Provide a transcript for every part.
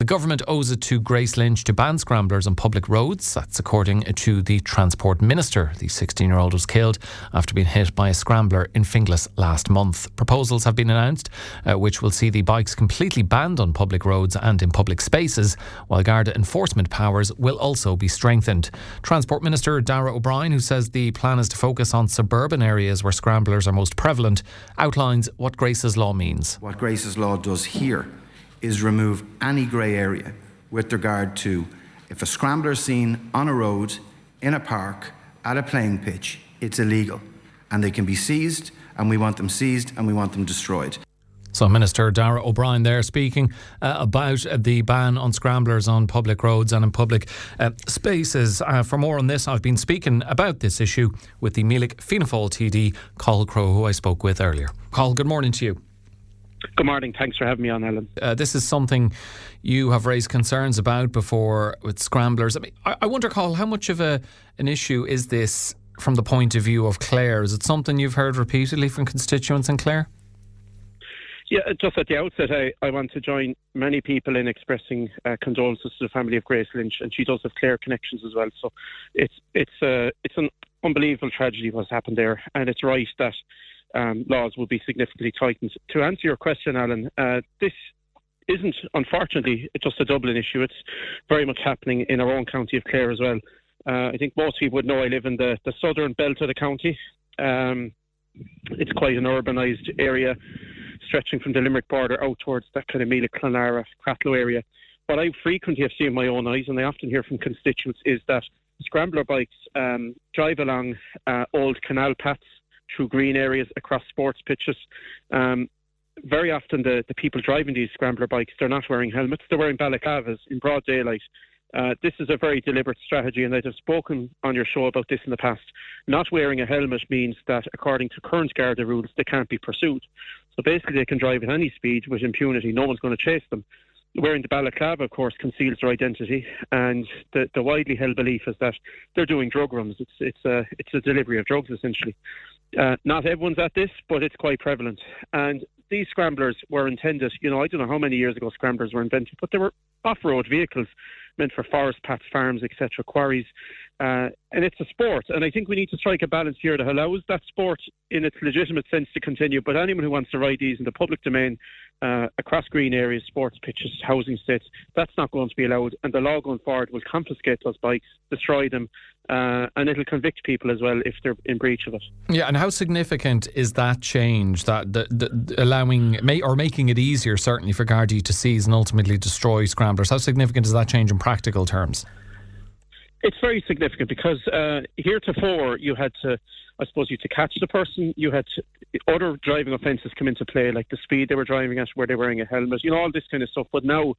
government owes it to Grace Lynch to ban scramblers on public roads. That's according to the Transport Minister. The 16-year-old was killed after being hit by a scrambler in Finglas last month. Proposals have been announced which will see the bikes completely banned on public roads and in public spaces, while Garda enforcement powers will also be strengthened. Transport Minister Darragh O'Brien, who says the plan is to focus on suburban areas where scramblers are most prevalent, outlines what Grace's law means. What Grace's law does here is remove any grey area with regard to if a scrambler is seen on a road, in a park, at a playing pitch, it's illegal and they can be seized, and we want them seized and we want them destroyed. So Minister Darragh O'Brien there speaking about the ban on scramblers on public roads and in public spaces. For more on this, I've been speaking about this issue with the Fianna Fáil TD, Crowe, who I spoke with earlier. Cathal, good morning to you. Good morning. Thanks for having me on, Ellen. This is something you have raised concerns about before with scramblers. I mean, I wonder, Cathal, how much of an issue is this from the point of view of Clare? Is it something you've heard repeatedly from constituents in Clare? Yeah, just at the outset, I want to join many people in expressing condolences to the family of Grace Lynch, and she does have Clare connections as well. So it's an unbelievable tragedy what's happened there, and it's right that laws will be significantly tightened. To answer your question, Alan, this isn't, unfortunately, just a Dublin issue. It's very much happening in our own county of Clare as well. I think most people would know I live in the southern belt of the county. It's quite an urbanised area, stretching from the Limerick border out towards that kind of Meath, Clonlara, Cathal area. What I frequently have seen with my own eyes, and I often hear from constituents, is that scrambler bikes drive along old canal paths, through green areas, across sports pitches. Very often the people driving these scrambler bikes, they're not wearing helmets, they're wearing balaclavas in broad daylight. This is a very deliberate strategy, and I've spoken on your show about this in the past. Not wearing a helmet means that, according to current Garda rules, they can't be pursued. So basically they can drive at any speed with impunity. No one's going to chase them. Wearing the balaclava, of course, conceals their identity, and the widely held belief is that they're doing drug runs. It's a delivery of drugs, essentially. Not everyone's at this, but it's quite prevalent. And these scramblers were intended, I don't know how many years ago scramblers were invented, but they were off-road vehicles meant for forest paths, farms, etc., quarries. And it's a sport, and I think we need to strike a balance here that allows that sport in its legitimate sense to continue, but anyone who wants to ride these in the public domain across green areas, sports pitches, housing estates, that's not going to be allowed, and the law going forward will confiscate those bikes, destroy them, and it'll convict people as well if they're in breach of it. Yeah, and how significant is that change, that the allowing or making it easier certainly for Gardaí to seize and ultimately destroy scramblers? How significant is that change in practical terms? It's very significant because heretofore you had to catch the person, you had other driving offences come into play, like the speed they were driving at, were they wearing a helmet, all this kind of stuff. But now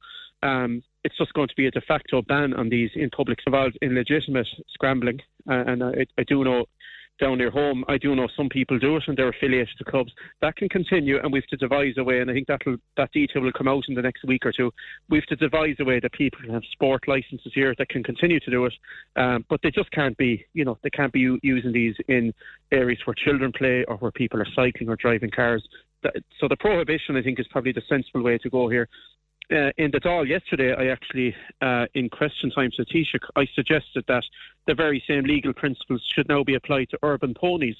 it's just going to be a de facto ban on these in public, involved in legitimate scrambling. And I do know down near home, I do know some people do it and they're affiliated to clubs. That can continue, and we have to devise a way, and I think that detail will come out in the next week or two. We have to devise a way that people can have sport licences here that can continue to do it, but they just can't be, they can't be using these in areas where children play or where people are cycling or driving cars. So the prohibition, I think, is probably the sensible way to go here. In the Dáil yesterday, I actually, in question time to Taoiseach, I suggested that the very same legal principles should now be applied to urban ponies.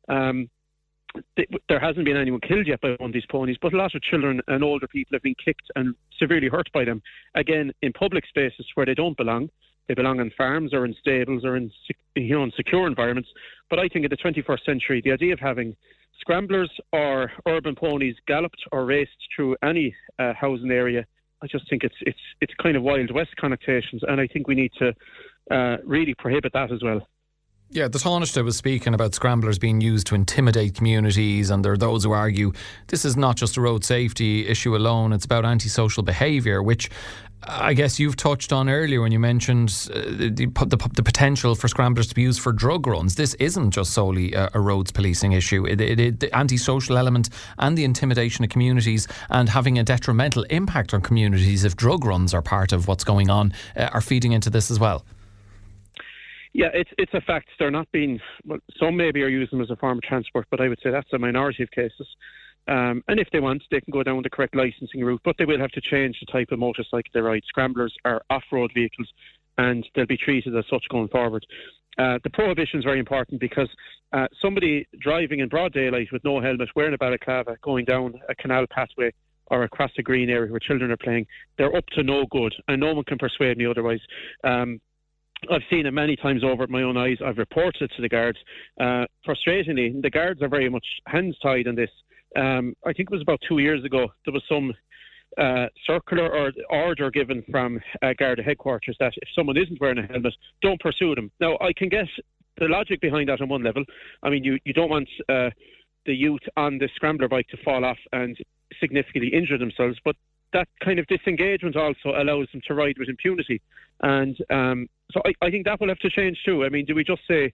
There hasn't been anyone killed yet by one of these ponies, but a lot of children and older people have been kicked and severely hurt by them. Again, in public spaces where they don't belong. They belong on farms or in stables or in secure environments. But I think in the 21st century, the idea of having scramblers or urban ponies galloped or raced through any housing area, I just think it's kind of Wild West connotations, and I think we need to really prohibit that as well. Yeah, the Taoiseach was speaking about scramblers being used to intimidate communities, and there are those who argue this is not just a road safety issue alone, it's about antisocial behaviour, which I guess you've touched on earlier when you mentioned the potential for scramblers to be used for drug runs. This isn't just solely a roads policing issue. The antisocial element and the intimidation of communities and having a detrimental impact on communities if drug runs are part of what's going on are feeding into this as well. Yeah, it's a fact. They're not being, some maybe are using them as a form of transport, but I would say that's a minority of cases. And if they want, they can go down the correct licensing route, but they will have to change the type of motorcycle they ride. Scramblers are off-road vehicles, and they'll be treated as such going forward. The prohibition is very important because somebody driving in broad daylight with no helmet, wearing a balaclava, going down a canal pathway or across a green area where children are playing, they're up to no good, and no one can persuade me otherwise. I've seen it many times over at my own eyes. I've reported it to the guards. Frustratingly, the guards are very much hands tied on this. I think it was about 2 years ago, there was some circular or order given from Garda headquarters that if someone isn't wearing a helmet, don't pursue them. Now, I can get the logic behind that on one level. I mean, you don't want the youth on the scrambler bike to fall off and significantly injure themselves, but that kind of disengagement also allows them to ride with impunity. And so I think that will have to change too. I mean, do we just say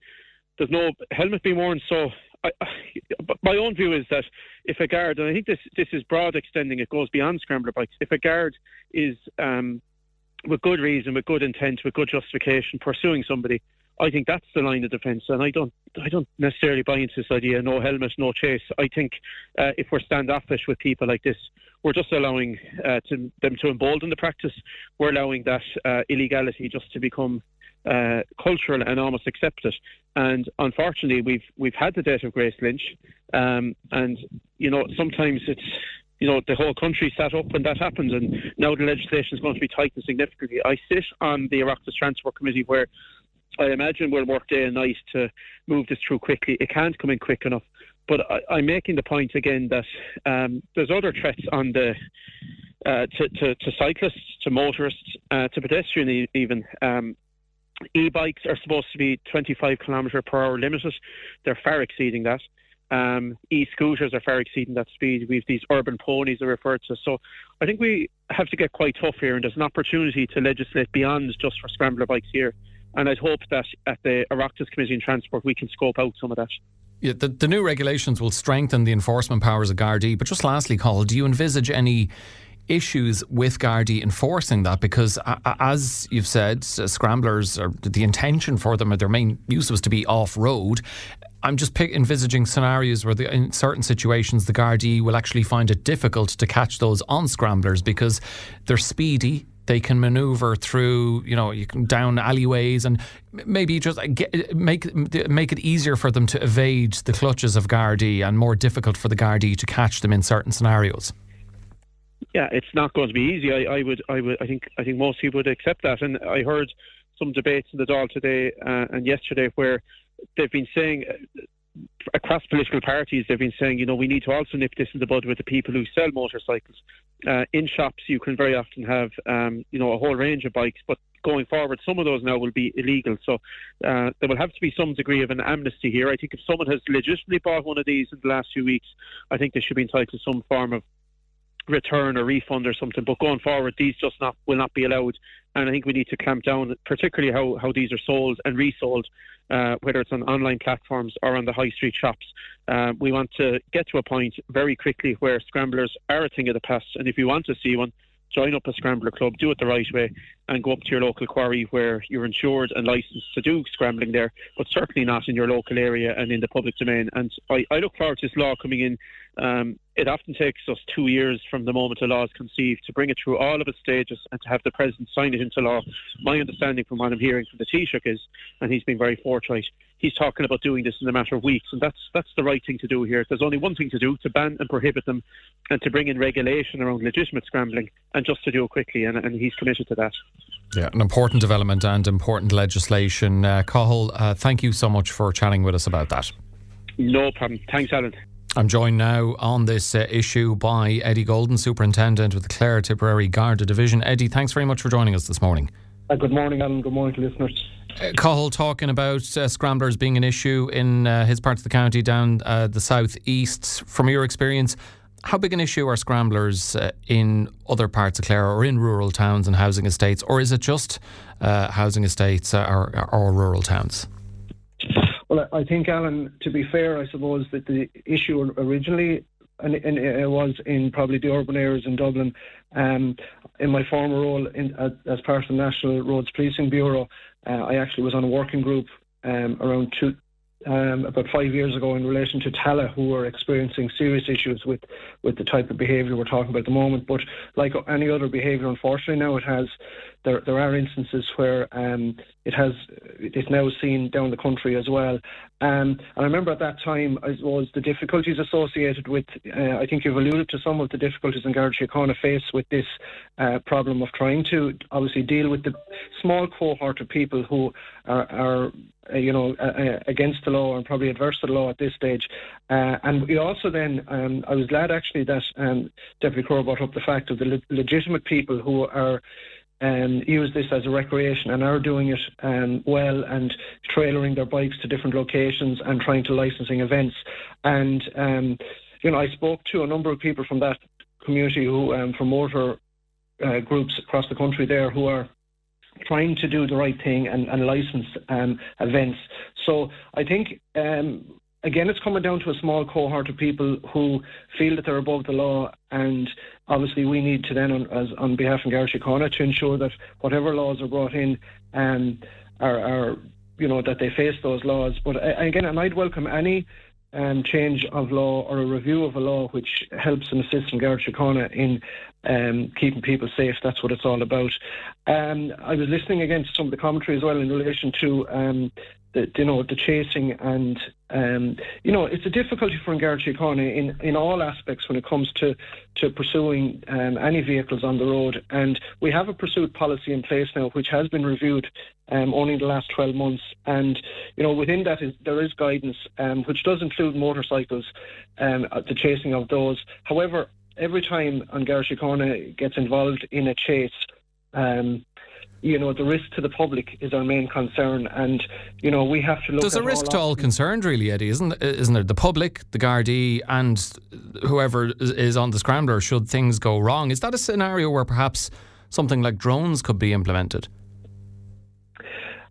there's no helmet being worn? So my own view is that if a guard, and I think this is broad extending, it goes beyond scrambler bikes, if a guard is with good reason, with good intent, with good justification pursuing somebody, I think that's the line of defence. And I don't necessarily buy into this idea, no helmet, no chase. I think if we're standoffish with people like this, we're just allowing them to embolden the practice. We're allowing that illegality just to become cultural and almost accepted. And unfortunately, we've had the death of Grace Lynch, and sometimes it's the whole country sat up when that happened, and now the legislation is going to be tightened significantly. I sit on the Oireachtas Transport Committee, where I imagine we'll work day and night to move this through quickly. It can't come in quick enough. But I'm making the point again that there's other threats on the to cyclists, to motorists, to pedestrians even. E-bikes are supposed to be 25 km per hour limited. They're far exceeding that. E-scooters are far exceeding that speed. We have these urban ponies are referred to. So I think we have to get quite tough here, and there's an opportunity to legislate beyond just for scrambler bikes here. And I'd hope that at the Oireachtas Committee on Transport we can scope out some of that. Yeah, the new regulations will strengthen the enforcement powers of Gardaí. But just lastly, Cathal, do you envisage any issues with Gardaí enforcing that? Because as you've said, scramblers, or the intention for them, or their main use was to be off-road. I'm just envisaging scenarios where in certain situations the Gardaí will actually find it difficult to catch those on scramblers because they're speedy. They can manoeuvre through, you can down alleyways, and maybe just make it easier for them to evade the clutches of Gardaí and more difficult for the Gardaí to catch them in certain scenarios. Yeah, it's not going to be easy. I think most people would accept that. And I heard some debates in the Dáil today and yesterday where they've been saying, across political parties, they've been saying, we need to also nip this in the bud with the people who sell motorcycles. In shops, you can very often have, a whole range of bikes, but going forward, some of those now will be illegal. So there will have to be some degree of an amnesty here. I think if someone has legitimately bought one of these in the last few weeks, I think they should be entitled to some form of return or refund or something. But going forward, these will not be allowed. And I think we need to clamp down, particularly how these are sold and resold, whether it's on online platforms or on the high street shops. We want to get to a point very quickly where scramblers are a thing of the past. And if you want to see one, join up a scrambler club, do it the right way, and go up to your local quarry where you're insured and licensed to do scrambling there, but certainly not in your local area and in the public domain. And I look forward to this law coming in. It often takes us 2 years from the moment a law is conceived to bring it through all of its stages and to have the President sign it into law. My understanding from what I'm hearing from the Taoiseach is, and he's been very forthright, he's talking about doing this in a matter of weeks, and that's the right thing to do here. There's only one thing to do, to ban and prohibit them and to bring in regulation around legitimate scrambling, and just to do it quickly, and he's committed to that. Yeah, an important development and important legislation. Cathal, thank you so much for chatting with us about that. No problem. Thanks, Alan. I'm joined now on this issue by Eddie Golden, Superintendent with the Clare-Tipperary Garda Division. Eddie, thanks very much for joining us this morning. Good morning, Alan. Good morning to listeners. Cathal talking about scramblers being an issue in his part of the county down the south east. From your experience, how big an issue are scramblers in other parts of Clare or in rural towns and housing estates, or is it just housing estates or rural towns? Well, I think, Alan, to be fair, I suppose that the issue originally and it was in probably the urban areas in Dublin. In my former role as part of the National Roads Policing Bureau, I actually was on a working group around about 5 years ago in relation to Tala, who were experiencing serious issues with the type of behaviour we're talking about at the moment. But like any other behaviour, unfortunately now there are instances where it's now seen down the country as well. And I remember at that time, I suppose, the difficulties associated with, I think you've alluded to some of the difficulties in Garda Síochána face with this problem of trying to obviously deal with the small cohort of people who are against the law and probably adverse to the law at this stage. And we also then, I was glad actually that Deputy Crowe brought up the fact of the legitimate people who are use this as a recreation and are doing it well and trailering their bikes to different locations and trying to licensing events. And, I spoke to a number of people from that community who, from motor groups across the country there, who are trying to do the right thing and license events. So I think, again, it's coming down to a small cohort of people who feel that they're above the law, and obviously we need to then, on behalf of Garda Síochána, to ensure that whatever laws are brought in are that they face those laws. But again, and I'd welcome any change of law or a review of a law which helps and assists in Garda Síochána in keeping people safe. That's what it's all about. I was listening again to some of the commentary as well in relation to the chasing, and it's a difficulty for Garda Síochána in all aspects when it comes to pursuing any vehicles on the road. And we have a pursuit policy in place now which has been reviewed only in the last 12 months, and within that there is guidance which does include motorcycles, the chasing of those. However, every time Garda Síochána gets involved in a chase, the risk to the public is our main concern, and we have to look. There's a risk to all concerned, really, Eddie, isn't there? The public, the gardaí, and whoever is on the scrambler should things go wrong. Is that a scenario where perhaps something like drones could be implemented?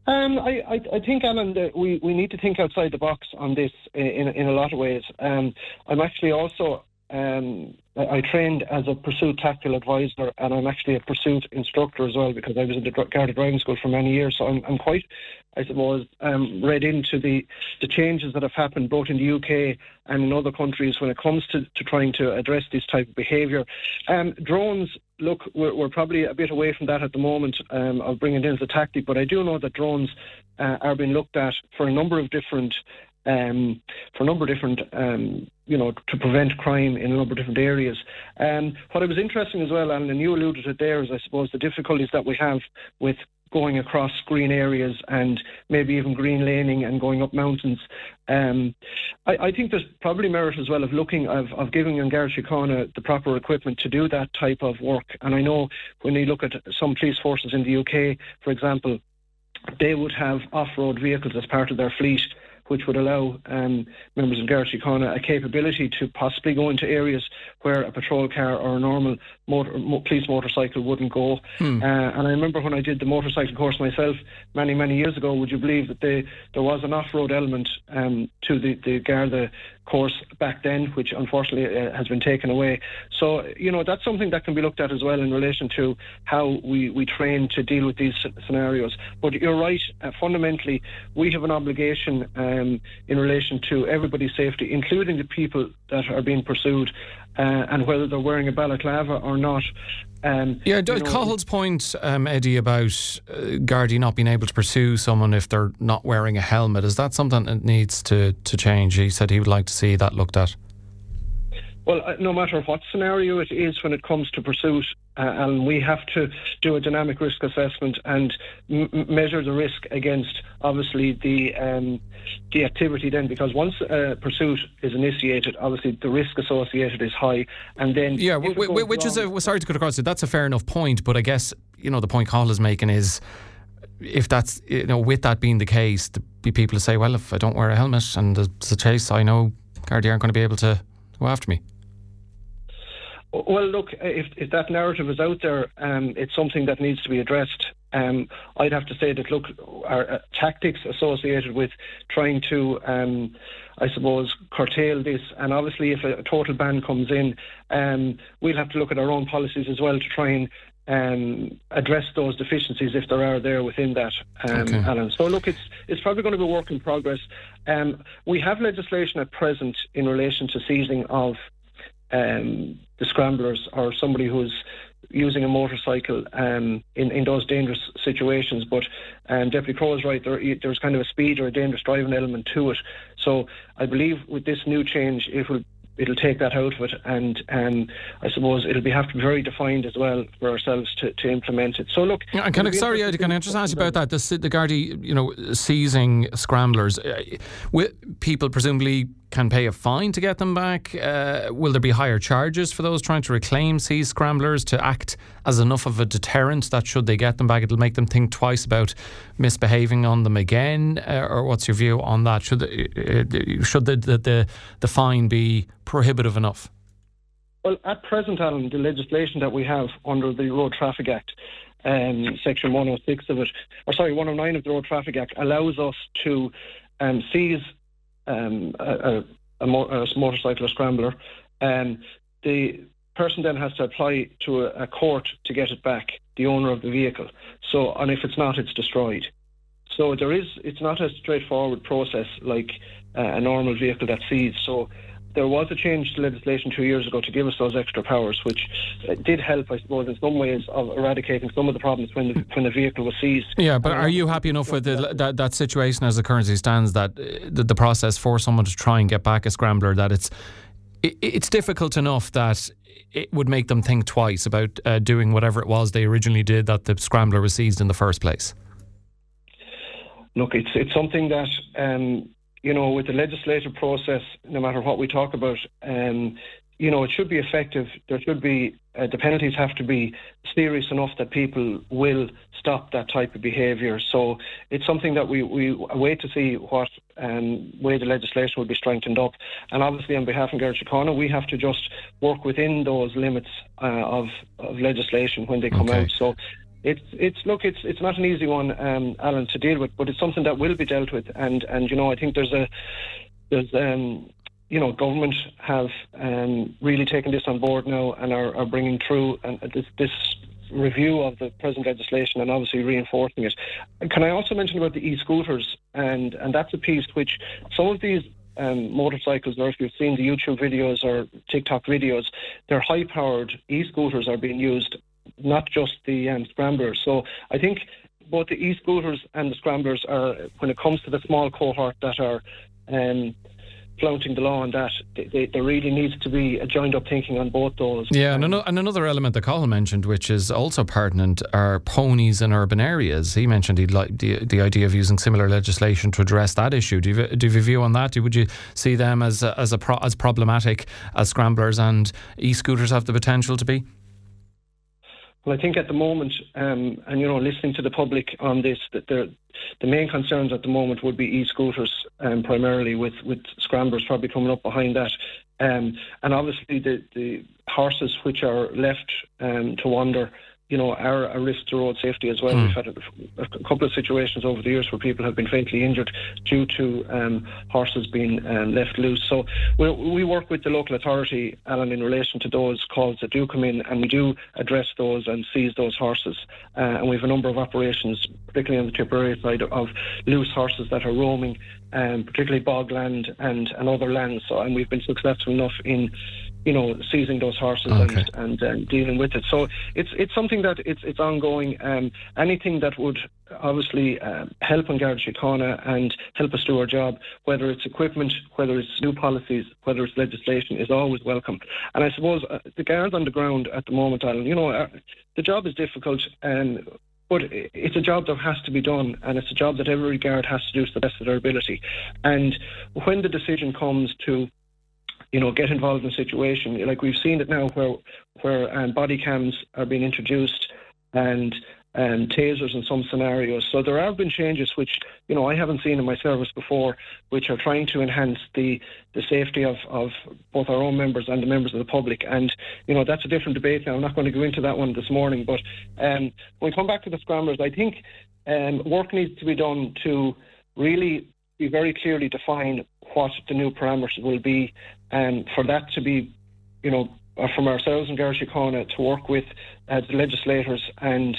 I think, Alan, that we need to think outside the box on this in a lot of ways. I'm actually also I trained as a pursuit tactical advisor, and I'm actually a pursuit instructor as well, because I was in the Garda driving school for many years. So I'm quite, I suppose, read into the changes that have happened both in the UK and in other countries when it comes to trying to address this type of behaviour. Drones, look, we're probably a bit away from that at the moment of bringing it in as a tactic, but I do know that drones are being looked at for a number of different to prevent crime in a number of different areas. What I was interested as well, Alan, and you alluded to it there, is I suppose the difficulties that we have with going across green areas and maybe even green laning and going up mountains. I think there's probably merit as well of looking of giving Garda Síochána the proper equipment to do that type of work. And I know when you look at some police forces in the UK, for example, they would have off-road vehicles as part of their fleet, which would allow members of Garda Síochána a capability to possibly go into areas where a patrol car or a normal police motorcycle wouldn't go. And I remember when I did the motorcycle course myself many, many years ago, would you believe that there was an off-road element to the Garda course back then, which unfortunately has been taken away. So, that's something that can be looked at as well in relation to how we train to deal with these scenarios. But you're right, fundamentally, we have an obligation in relation to everybody's safety, including the people that are being pursued, and whether they're wearing a balaclava or not. Cahill's point, Eddie, about Gardaí not being able to pursue someone if they're not wearing a helmet, is that something that needs to change? He said he would like to see that looked at. Well, no matter what scenario it is when it comes to pursuit, and we have to do a dynamic risk assessment and measure the risk against, obviously, the activity then, because once pursuit is initiated, obviously the risk associated is high, and then... Yeah, which is sorry to cut across it, that's a fair enough point, but I guess, the point Cathal is making is, if that's, with that being the case, there'd be people who say, well, if I don't wear a helmet and there's a chase, I know Gardaí aren't going to be able to go after me. Well, look, if that narrative is out there, it's something that needs to be addressed. I'd have to say that, look, our tactics associated with trying to, I suppose, curtail this, and obviously if a total ban comes in, we'll have to look at our own policies as well to try address those deficiencies if there are there within that, Alan. So look, it's probably going to be a work in progress. We have legislation at present in relation to seizing of the scramblers or somebody who's using a motorcycle in those dangerous situations. But Deputy Crowe is right, there's kind of a speed or a dangerous driving element to it. So I believe with this new change, it'll take that out of it, and I suppose it'll have to be very defined as well for ourselves to implement it. So look, can I just ask you about that? The Gardaí, seizing scramblers, people presumably can pay a fine to get them back. Will there be higher charges for those trying to reclaim seized scramblers to act as enough of a deterrent that should they get them back, it'll make them think twice about misbehaving on them again? Or what's your view on that? Should the fine be prohibitive enough? Well, at present, Alan, the legislation that we have under the Road Traffic Act, Section 106 of it, 109 of the Road Traffic Act, allows us to seize a motorcycle or scrambler. The person then has to apply to a court to get it back, the owner of the vehicle. So, and if it's not, it's destroyed. So it's not a straightforward process like a normal vehicle that's seized. So there was a change to legislation 2 years ago to give us those extra powers, which did help, I suppose, in some ways of eradicating some of the problems when the vehicle was seized. Yeah, but are you happy enough with that situation as it currently stands, that the process for someone to try and get back a scrambler, that it's difficult enough that it would make them think twice about doing whatever it was they originally did, that the scrambler was seized in the first place? Look, it's something that, with the legislative process, no matter what we talk about, it should be effective. There should be, the penalties have to be serious enough that people will stop that type of behaviour. So it's something that we wait to see what way the legislation will be strengthened up. And obviously on behalf of Garda Síochána, we have to just work within those limits of legislation when they come out. So it's not an easy one, Alan, to deal with, but it's something that will be dealt with. And I think government have really taken this on board now and are bringing through this review of the present legislation and obviously reinforcing it. And can I also mention about the e-scooters? And that's a piece which some of these motorcycles, or if you've seen the YouTube videos or TikTok videos, they're high-powered e-scooters are being used, not just the scramblers. So I think both the e-scooters and the scramblers are, when it comes to the small cohort that are flouting the law on that, there really needs to be a joined-up thinking on both those. Yeah, and another element that Cathal mentioned, which is also pertinent, are ponies in urban areas. He mentioned he'd like the idea of using similar legislation to address that issue. Do you have a view on that? Would you see them as problematic as scramblers and e-scooters have the potential to be? Well, I think at the moment, listening to the public on this, that the main concerns at the moment would be e-scooters, primarily, with scramblers probably coming up behind that. And obviously the horses which are left to wander, are a risk to road safety as well. We've had a couple of situations over the years where people have been fatally injured due to horses being left loose. So we work with the local authority, Alan, in relation to those calls that do come in, and we do address those and seize those horses. And we have a number of operations, particularly on the Tipperary side, of loose horses that are roaming, particularly bogland and other lands. So, and we've been successful enough in seizing those horses and dealing with it. So it's something that it's ongoing. Anything that would obviously help on Garda Síochána and help us do our job, whether it's equipment, whether it's new policies, whether it's legislation, is always welcome. And I suppose the guards on the ground at the moment, Alan, the job is difficult, but it's a job that has to be done, and it's a job that every guard has to do to the best of their ability. And when the decision comes to get involved in a situation, like we've seen it now where body cams are being introduced and tasers in some scenarios. So there have been changes which, I haven't seen in my service before, which are trying to enhance the safety of both our own members and the members of the public. And, that's a different debate now. I'm not going to go into that one this morning. But when we come back to the scramblers, I think work needs to be done to really be very clearly define what the new parameters will be, and for that to be, from ourselves and Garda Síochána to work with as legislators and,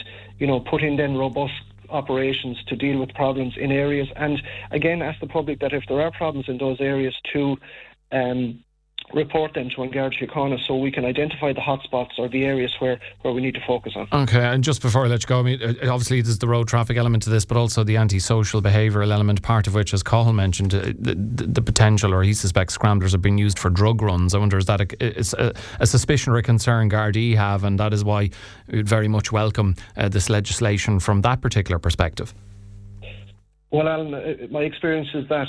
put in then robust operations to deal with problems in areas, and again ask the public that if there are problems in those areas to report them to An Garda Síochána so we can identify the hotspots or the areas where we need to focus on. Okay, and just before I let you go, obviously there's the road traffic element to this, but also the antisocial behavioural element, part of which, as Cathal mentioned, the potential, or he suspects, scramblers are being used for drug runs. I wonder, is that a suspicion or a concern Gardaí have, and that is why we would very much welcome this legislation from that particular perspective? Well, Alan, my experience is that,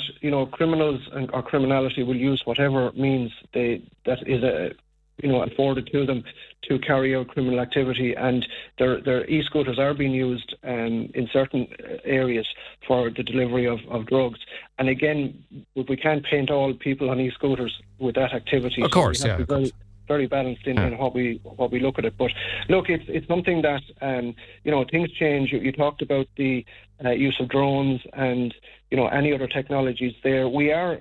criminals or criminality will use whatever means that is afforded to them to carry out criminal activity, and their e-scooters are being used in certain areas for the delivery of drugs. And again, we can't paint all people on e-scooters with that activity. Of course, so we have to be very balanced in what we look at it. But look, it's something that things change. You talked about the use of drones and any other technologies there. We are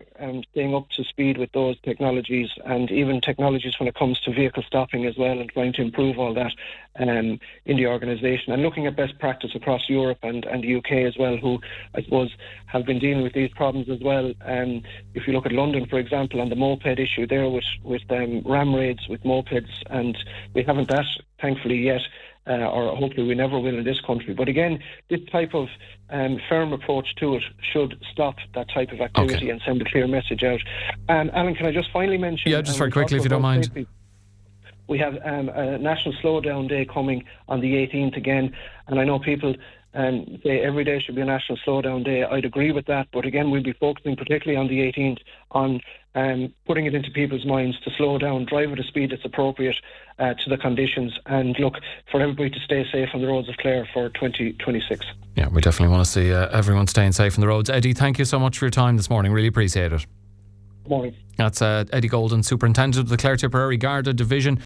staying up to speed with those technologies, and even technologies when it comes to vehicle stopping as well, and trying to improve all that in the organisation, and looking at best practice across Europe and the UK as well, who I suppose have been dealing with these problems as well. If you look at London, for example, and the moped issue there with ram raids with mopeds, and we haven't that thankfully yet. Or hopefully we never will in this country. But again, this type of firm approach to it should stop that type of activity and send a clear message out. Alan, can I just finally mention... Yeah, just very quickly, if you don't mind. Safety. We have a National Slowdown Day coming on the 18th again, and I know people say every day should be a National Slowdown Day. I'd agree with that, but again, we'll be focusing particularly on the 18th on putting it into people's minds to slow down, drive at a speed that's appropriate to the conditions, and look for everybody to stay safe on the roads of Clare for 2026. Yeah, we definitely want to see everyone staying safe on the roads. Eddie, thank you so much for your time this morning. Really appreciate it. Good morning. That's Eddie Golden, Superintendent of the Clare-Tipperary Garda Division.